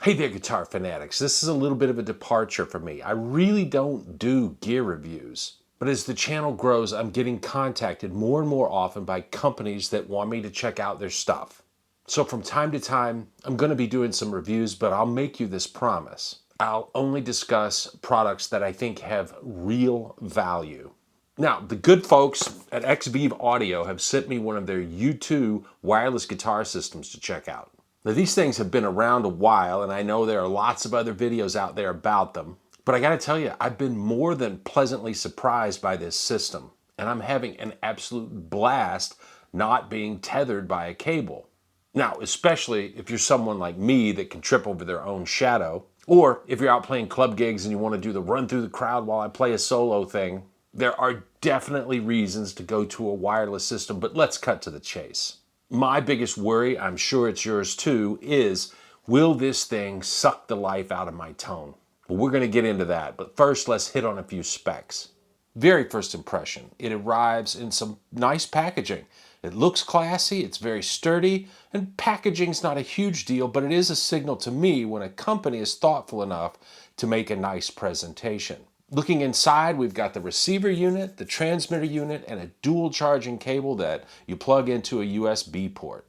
Hey there, guitar fanatics. This is a little bit of a departure for me. I really don't do gear reviews. But as the channel grows, I'm getting contacted more and more often by companies that want me to check out their stuff. So from time to time, I'm going to be doing some reviews, but I'll make you this promise. I'll only discuss products that I think have real value. Now, the good folks at Xvive Audio have sent me one of their U2 wireless guitar systems to check out. Now, these things have been around a while, and I know there are lots of other videos out there about them. But I gotta tell you, I've been more than pleasantly surprised by this system, and I'm having an absolute blast not being tethered by a cable. Now, especially if you're someone like me that can trip over their own shadow, or if you're out playing club gigs and you want to do the run through the crowd while I play a solo thing, there are definitely reasons to go to a wireless system, but let's cut to the chase. My biggest worry, I'm sure it's yours too, is will this thing suck the life out of my tone? Well, we're going to get into that, but first let's hit on a few specs. Very first impression, it arrives in some nice packaging. It looks classy, it's very sturdy, and packaging's not a huge deal, but it is a signal to me when a company is thoughtful enough to make a nice presentation. Looking inside, we've got the receiver unit, the transmitter unit, and a dual charging cable that you plug into a USB port.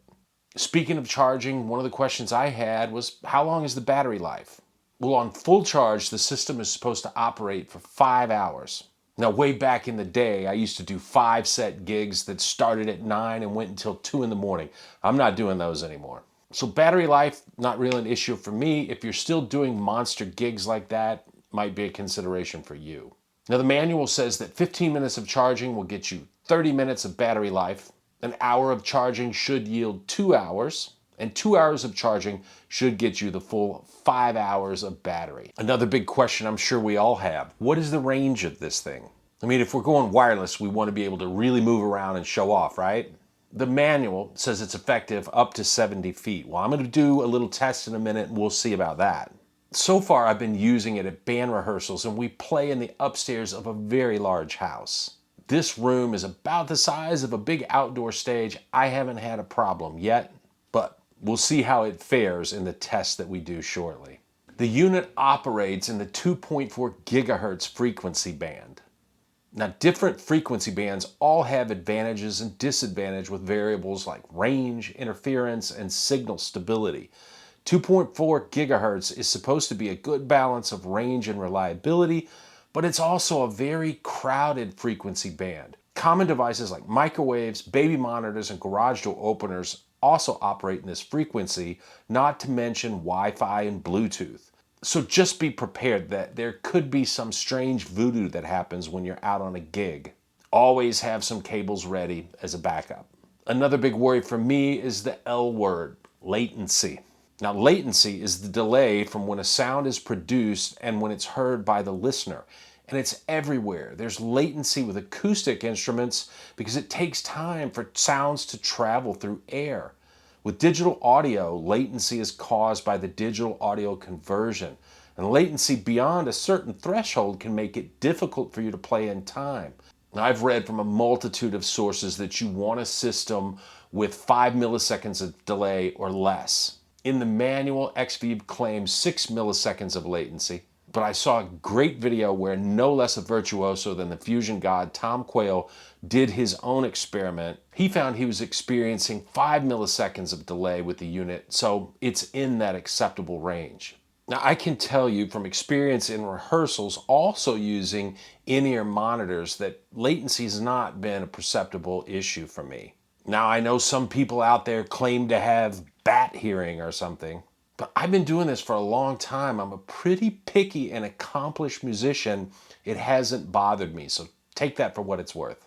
Speaking of charging, one of the questions I had was, how long is the battery life? Well, on full charge, the system is supposed to operate for 5 hours. Now, way back in the day, I used to do 5-set gigs that started at 9 and went until 2 in the morning. I'm not doing those anymore. So battery life, not really an issue for me. If you're still doing monster gigs like that, might be a consideration for you. Now, the manual says that 15 minutes of charging will get you 30 minutes of battery life. An hour of charging should yield 2 hours, and 2 hours of charging should get you the full 5 hours of battery. Another big question I'm sure we all have, what is the range of this thing? I mean, if we're going wireless, we want to be able to really move around and show off, right? The manual says it's effective up to 70 feet. Well, I'm going to do a little test in a minute and we'll see about that. So far, I've been using it at band rehearsals and we play in the upstairs of a very large house. This room is about the size of a big outdoor stage. I haven't had a problem yet, but we'll see how it fares in the test that we do shortly. The unit operates in the 2.4 gigahertz frequency band. Now, different frequency bands all have advantages and disadvantages with variables like range, interference, and signal stability. 2.4 gigahertz is supposed to be a good balance of range and reliability, but it's also a very crowded frequency band. Common devices like microwaves, baby monitors, and garage door openers also operate in this frequency, not to mention Wi-Fi and Bluetooth. So just be prepared that there could be some strange voodoo that happens when you're out on a gig. Always have some cables ready as a backup. Another big worry for me is the L word, latency. Now, latency is the delay from when a sound is produced and when it's heard by the listener. And it's everywhere. There's latency with acoustic instruments because it takes time for sounds to travel through air. With digital audio, latency is caused by the digital audio conversion. And latency beyond a certain threshold can make it difficult for you to play in time. Now, I've read from a multitude of sources that you want a system with 5 milliseconds of delay or less. In the manual, Xvive claims 6 milliseconds of latency, but I saw a great video where no less a virtuoso than the fusion god Tom Quayle did his own experiment. He found he was experiencing 5 milliseconds of delay with the unit, so it's in that acceptable range. Now, I can tell you from experience in rehearsals, also using in-ear monitors, that latency has not been a perceptible issue for me. Now, I know some people out there claim to have bat hearing or something, but I've been doing this for a long time. I'm a pretty picky and accomplished musician. It hasn't bothered me, so take that for what it's worth.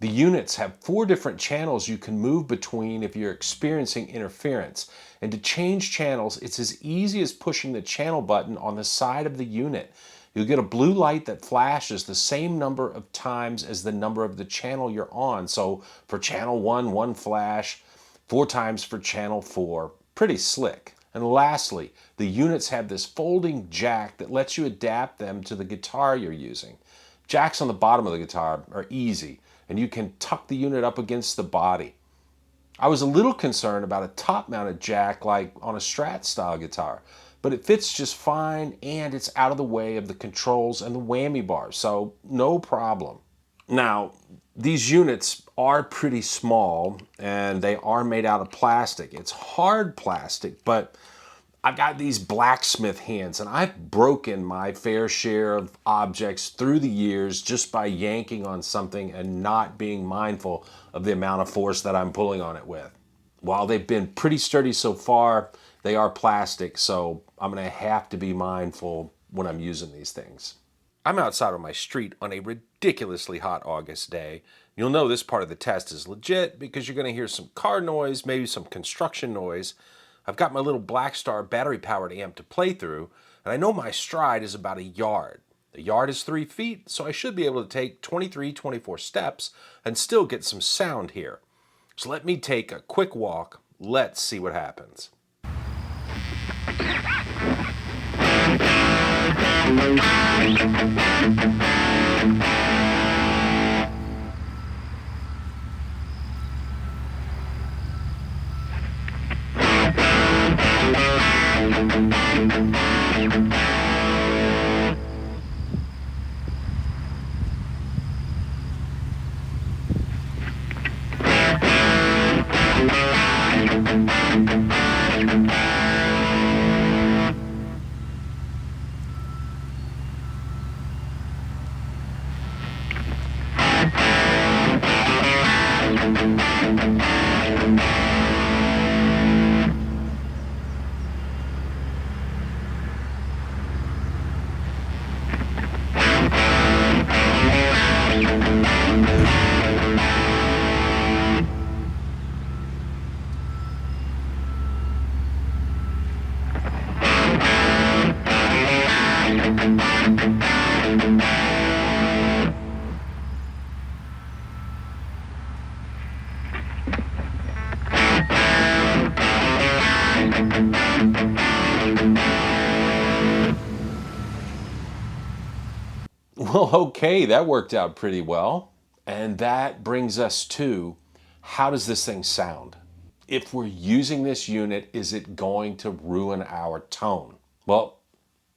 The units have 4 different channels you can move between if you're experiencing interference. And to change channels, it's as easy as pushing the channel button on the side of the unit. You'll get a blue light that flashes the same number of times as the number of the channel you're on. So for channel 1, 1 flash, 4 times for channel 4. Pretty slick. And lastly, the units have this folding jack that lets you adapt them to the guitar you're using. Jacks on the bottom of the guitar are easy, and you can tuck the unit up against the body. I was a little concerned about a top-mounted jack like on a Strat style guitar, but it fits just fine and it's out of the way of the controls and the whammy bar, so no problem. Now, these units are pretty small and they are made out of plastic. It's hard plastic, but I've got these blacksmith hands and I've broken my fair share of objects through the years just by yanking on something and not being mindful of the amount of force that I'm pulling on it with. While they've been pretty sturdy so far, they are plastic, so I'm gonna have to be mindful when I'm using these things. I'm outside on my street on a ridiculously hot August day. You'll know this part of the test is legit because you're gonna hear some car noise, maybe some construction noise. I've got my little Blackstar battery-powered amp to play through, and I know my stride is about a yard. The yard is 3 feet, so I should be able to take 23, 24 steps and still get some sound here. So let me take a quick walk. Let's see what happens. Well, okay, that worked out pretty well. And that brings us to, how does this thing sound? If we're using this unit, is it going to ruin our tone? Well,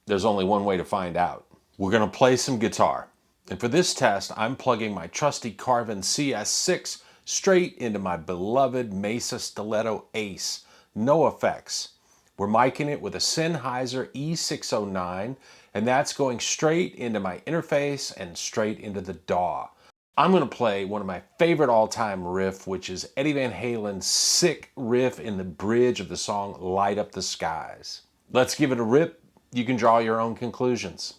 there's only one way to find out. We're gonna play some guitar. And for this test, I'm plugging my trusty Carvin CS6 straight into my beloved Mesa Stiletto Ace. No effects. We're miking it with a Sennheiser E609, and that's going straight into my interface and straight into the DAW. I'm gonna play one of my favorite all-time riff, which is Eddie Van Halen's sick riff in the bridge of the song Light Up the Skies. Let's give it a rip. You can draw your own conclusions.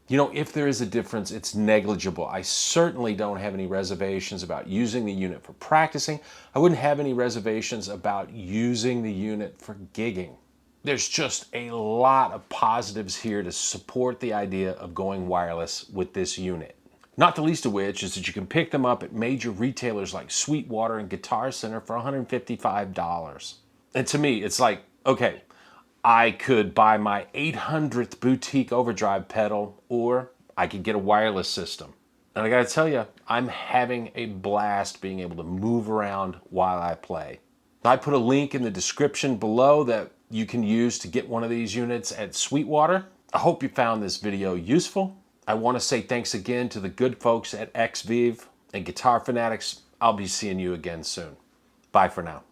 You know, if there is a difference, it's negligible. I certainly don't have any reservations about using the unit for practicing. I wouldn't have any reservations about using the unit for gigging. There's just a lot of positives here to support the idea of going wireless with this unit. Not the least of which is that you can pick them up at major retailers like Sweetwater and Guitar Center for $155. And to me, it's like, okay, I could buy my 800th boutique overdrive pedal, or I could get a wireless system. And I gotta tell you, I'm having a blast being able to move around while I play. I put a link in the description below that you can use to get one of these units at Sweetwater. I hope you found this video useful. I want to say thanks again to the good folks at Xvive and Guitar Fanatics. I'll be seeing you again soon. Bye for now.